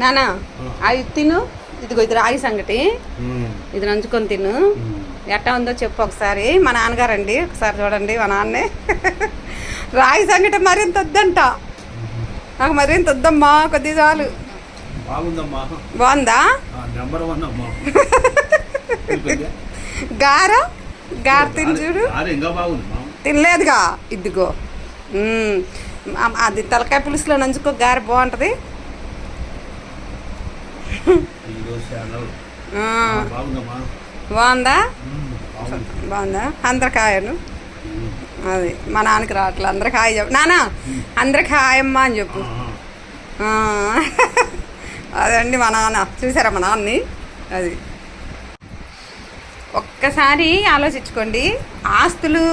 నానా అవి తిను. ఇదిగో ఇది రాగి సంగటి, ఇది నంచుకొని తిను. ఎట్టా ఉందో చెప్పు ఒకసారి. మా నాన్నగారండి, ఒకసారి చూడండి మా నాన్నే. రాగి సంగటి మరింత వద్దంట, నాకు మరింత వద్దమ్మా, కొద్దిగా చాలు. బాగుందా? గార గార తిని చూడు. తినలేదుగా, ఇదిగో అది తలకాయ పులుసులో నంచుకో, గార బాగుంటుంది. బాగుందా? బాగుందా? అందరికి హాయను. అది మా నాన్నకి రావట్లే. అందరికి హాయ్ చెప్పు నాన్న, అందరికి హాయమ్మా అని చెప్పు. అదండి మా నాన్న. చూసారా మా నాన్నని? అది ఒక్కసారి ఆలోచించుకోండి. ఆస్తులు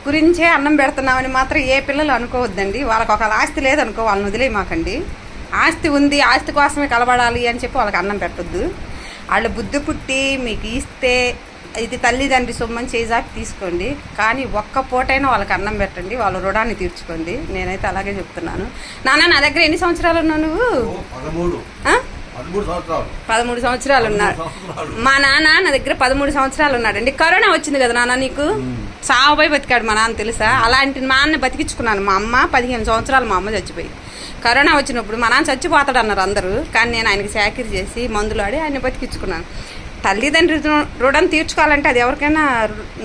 గురించే అన్నం పెడుతున్నామని మాత్రం ఏ పిల్లలు అనుకోవద్దండి. వాళ్ళకి ఒక ఆస్తి లేదనుకో, వాళ్ళని వదిలేయమాకండి. ఆస్తి ఉంది, ఆస్తి కోసమే కలబడాలి అని చెప్పి వాళ్ళకి అన్నం పెట్టొద్దు. వాళ్ళు బుద్ధి పుట్టి మీకు ఇస్తే ఇది తల్లిదండ్రి సొమ్మని చేజాకి తీసుకోండి, కానీ ఒక్క పూటైనా వాళ్ళకి అన్నం పెట్టండి, వాళ్ళ రుణాన్ని తీర్చుకోండి. నేనైతే అలాగే చెప్తున్నాను. నాన్న, నా దగ్గర ఎన్ని సంవత్సరాలు ఉన్నావు నువ్వు? 13 సంవత్సరాలు ఉన్నాడు మా నాన్న. నా దగ్గర 13 సంవత్సరాలు ఉన్నాడండి. కరోనా వచ్చింది కదా నాన్న, నీకు సాగుపోయి బతికాడు మా నాన్న, తెలుసా? అలాంటి మా నాన్న బతికించుకున్నాను. మా అమ్మ 15 సంవత్సరాలు మా అమ్మ చచ్చిపోయి. కరోనా వచ్చినప్పుడు మా నాన్న చచ్చిపోతాడు అన్నారు అందరూ, కానీ నేను ఆయనకి చాకరీ చేసి మందులు ఆడి ఆయన బతికించుకున్నాను. తల్లిదండ్రుల రుణం తీర్చుకోవాలంటే అది ఎవరికైనా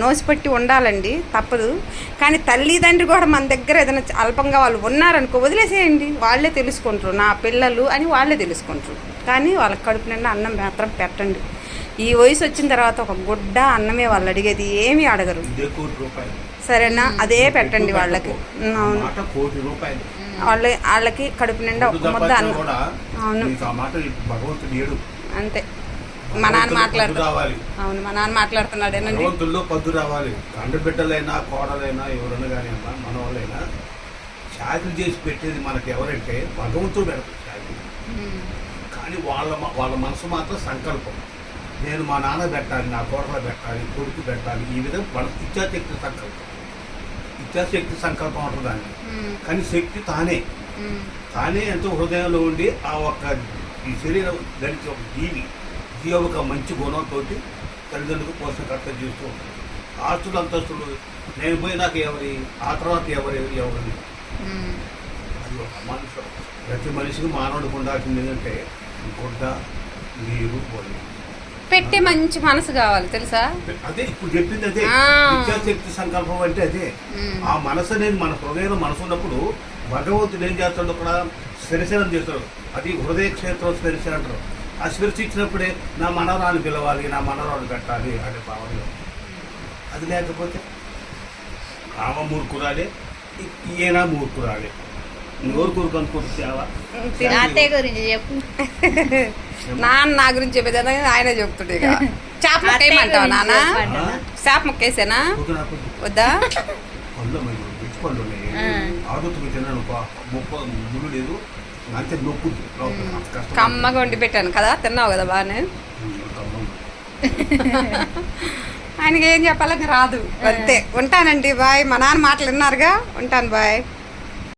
నోసిపెట్టి ఉండాలండి, తప్పదు. కానీ తల్లిదండ్రి కూడా మన దగ్గర ఏదైనా అల్పంగా వాళ్ళు ఉన్నారనుకో, వదిలేసేయండి, వాళ్ళే తెలుసుకుంటారు నా పిల్లలు అని వాళ్ళే తెలుసుకుంటారు. కానీ వాళ్ళకి కడుపు నిండా అన్నం మాత్రం పెట్టండి. ఈ వయసు వచ్చిన తర్వాత ఒక గుడ్డ అన్నమే వాళ్ళు అడిగేది, ఏమీ అడగరు. సరేనా? అదే పెట్టండి వాళ్ళకి. అవును, వాళ్ళకి కడుపు నిండా ఒక ముద్ద అన్నం. అవును, అంతే. మా నాన్న మాట్లాడుతున్నాడు. అవును, మా నాన్న మాట్లాడుతున్నాడు. పద్దు రావాలి. కండ బిడ్డలైనా కోడలైనా ఎవరైనా కానీ మన వాళ్ళైనా చాకరీ చేసి పెట్టేది మనకి ఎవరంటే భగవంతుడు పెడతాడు చాకరీ. కానీ వాళ్ళ మనసు మాత్రం సంకల్పం, నేను మా నాన్న పెట్టాలి, నా కోడలు పెట్టాలి, కొడుకు పెట్టాలి. ఈ విధంగా వాళ్ళ ఇచ్చాశక్తి సంకల్పం. ఇచ్చాశక్తి సంకల్పం ఉంటుంది దాన్ని. కానీ శక్తి తానే ఎంతో హృదయంలో ఉండి ఆ ఒక్క ఈ శరీరం గడిచి ఒక జీవక మంచి గుణంతో తల్లిదండ్రులకు పోషణకర్త చేస్తూ ఉంటారు. ఆస్తులు అంతస్తులు నేను పోయి నాకు ఎవరి ఆ తర్వాత ఎవరి అది ఒక మనుషులు. ప్రతి మనిషికి మానవుడికి ఉండాల్సింది ఏంటంటే గుడ్డ, నీరు, పెట్టే మంచి మనసు కావాలి, తెలుసా? అదే ఇప్పుడు చెప్పింది. అదే ఇచ్చాశక్తి సంకల్పం అంటే అదే. ఆ మనసు అనేది మన హృదయంలో మనసు ఉన్నప్పుడు భగవంతుడు ఏం చేస్తాడు, అక్కడ స్పరిశనం చేస్తాడు. అది హృదయ క్షేత్రం స్పరిశనం అంటారు. ఆ స్పరిశించినప్పుడే నా మనవరాన్ని పిలవాలి, నా మనవరాన్ని పెట్టాలి అనే భావనలో. అది లేకపోతే ఆమె మూర్ఖురాలే, ఈయన మూర్ఖురాలే. నోరు కూరుకు అనుకుంటున్నావా? గురించి చెప్పు. నాన్న నా గురించి చెప్పేది ఆయన చెప్తుండే. చేప ముక్క ఏమంటావా నాన్న? చేప ముక్క వేసేనా? వద్దా? పళ్ళు ఆదుతుకు తిన్నాను, ముళ్ళు లేదు, అంతే నొప్పు. కమ్మగా వండి పెట్టాను కదా, తిన్నావు కదా బాగానే. ఆయనకి ఏం చెప్పాలని రాదు, అంతే. ఉంటానండి, బాయ్. మా నాన్న మాటలు విన్నారుగా, ఉంటాను, బాయ్.